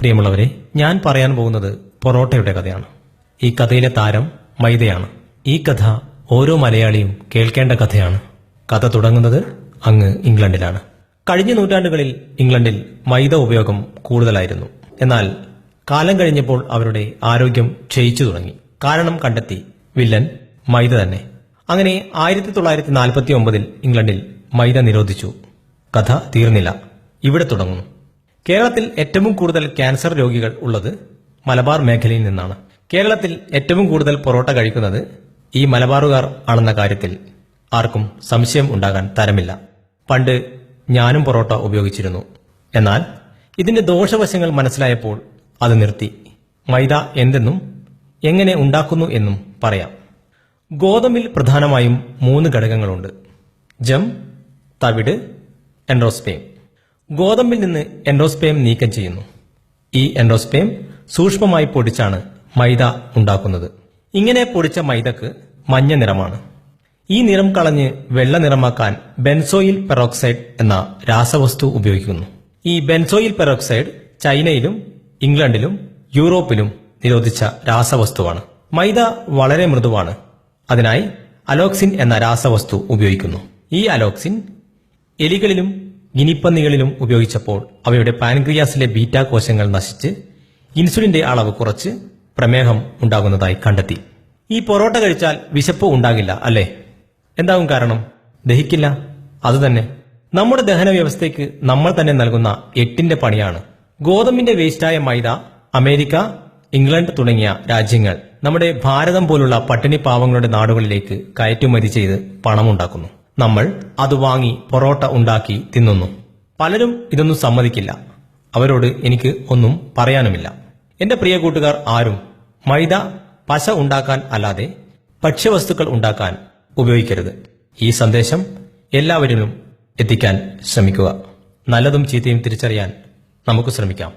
പ്രിയമുള്ളവരെ, ഞാൻ പറയാൻ പോകുന്നത് പൊറോട്ടയുടെ കഥയാണ്. ഈ കഥയിലെ താരം മൈദയാണ്. ഈ കഥ ഓരോ മലയാളിയും കേൾക്കേണ്ട കഥയാണ്. കഥ തുടങ്ങുന്നത് അങ്ങ് ഇംഗ്ലണ്ടിലാണ്. കഴിഞ്ഞ നൂറ്റാണ്ടുകളിൽ ഇംഗ്ലണ്ടിൽ മൈദ ഉപയോഗം കൂടുതലായിരുന്നു. എന്നാൽ കാലം കഴിഞ്ഞപ്പോൾ അവരുടെ ആരോഗ്യം ക്ഷയിച്ചു തുടങ്ങി. കാരണം കണ്ടെത്തി വില്ലൻ മൈദ തന്നെ. അങ്ങനെ 1949 ഇംഗ്ലണ്ടിൽ മൈദ നിരോധിച്ചു. കഥ തീർന്നില്ല, ഇവിടെ തുടങ്ങുന്നു. കേരളത്തിൽ ഏറ്റവും കൂടുതൽ ക്യാൻസർ രോഗികൾ ഉള്ളത് മലബാർ മേഖലയിൽ നിന്നാണ്. കേരളത്തിൽ ഏറ്റവും കൂടുതൽ പൊറോട്ട കഴിക്കുന്നത് ഈ മലബാറുകാർ ആണെന്ന കാര്യത്തിൽ ആർക്കും സംശയം ഉണ്ടാകാൻ തരമില്ല. പണ്ട് ഞാനും പൊറോട്ട ഉപയോഗിച്ചിരുന്നു. എന്നാൽ ഇതിന്റെ ദോഷവശങ്ങൾ മനസ്സിലായപ്പോൾ അത് നിർത്തി. മൈദ എന്തെന്നും എങ്ങനെ ഉണ്ടാക്കുന്നു എന്നും പറയാം. ഗോതമ്പിൽ പ്രധാനമായും 3 ഘടകങ്ങളുണ്ട്: ജം, തവിട്, എൻഡോസ്പേം. ഗോതമ്പിൽ നിന്ന് എൻഡോസ്പേം നീക്കം ചെയ്യുന്നു. ഈ എൻഡോസ്പേം സൂക്ഷ്മമായി പൊടിച്ചാണ് മൈദ ഉണ്ടാക്കുന്നത്. ഇങ്ങനെ പൊടിച്ച മൈദക്ക് മഞ്ഞ നിറമാണ്. ഈ നിറം കളഞ്ഞ് വെള്ള നിറമാക്കാൻ ബെൻസോയിൽ പെറോക്സൈഡ് എന്ന രാസവസ്തു ഉപയോഗിക്കുന്നു. ഈ ബെൻസോയിൽ പെറോക്സൈഡ് ചൈനയിലും ഇംഗ്ലണ്ടിലും യൂറോപ്പിലും നിരോധിച്ച രാസവസ്തുവാണ്. മൈദ വളരെ മൃദുവാണ്. അതിനായി അലോക്സിൻ എന്ന രാസവസ്തു ഉപയോഗിക്കുന്നു. ഈ അലോക്സിൻ എലികളിലും ഗിനിപ്പന്നികളിലും ഉപയോഗിച്ചപ്പോൾ അവയുടെ പാൻക്രിയാസിലെ ബീറ്റാ കോശങ്ങൾ നശിച്ച് ഇൻസുലിന്റെ അളവ് കുറച്ച് പ്രമേഹം ഉണ്ടാകുന്നതായി കണ്ടെത്തി. ഈ പൊറോട്ട കഴിച്ചാൽ വിശപ്പ് ഉണ്ടാകില്ല അല്ലേ? എന്താകും കാരണം? ദഹിക്കില്ല. അതുതന്നെ, നമ്മുടെ ദഹന വ്യവസ്ഥയ്ക്ക് നമ്മൾ തന്നെ നൽകുന്ന എട്ടിന്റെ പണിയാണ്. ഗോതമ്പിന്റെ വേസ്റ്റായ മൈദ അമേരിക്ക, ഇംഗ്ലണ്ട് തുടങ്ങിയ രാജ്യങ്ങൾ നമ്മുടെ ഭാരതം പോലുള്ള പട്ടിണി പാവങ്ങളുടെ നാടുകളിലേക്ക് കയറ്റുമതി ചെയ്ത് പണമുണ്ടാക്കുന്നു. നമ്മൾ അത് വാങ്ങി പൊറോട്ട ഉണ്ടാക്കി തിന്നുന്നു. പലരും ഇതൊന്നും സമ്മതിക്കില്ല. അവരോട് എനിക്ക് ഒന്നും പറയാനുമില്ല. എന്റെ പ്രിയ കൂട്ടുകാർ ആരും മൈദ പശ ഉണ്ടാക്കാൻ അല്ലാതെ ഭക്ഷ്യവസ്തുക്കൾ ഉണ്ടാക്കാൻ ഉപയോഗിക്കരുത്. ഈ സന്ദേശം എല്ലാവരിലും എത്തിക്കാൻ ശ്രമിക്കുക. നല്ലതും ചീത്തയും തിരിച്ചറിയാൻ നമുക്ക് ശ്രമിക്കാം.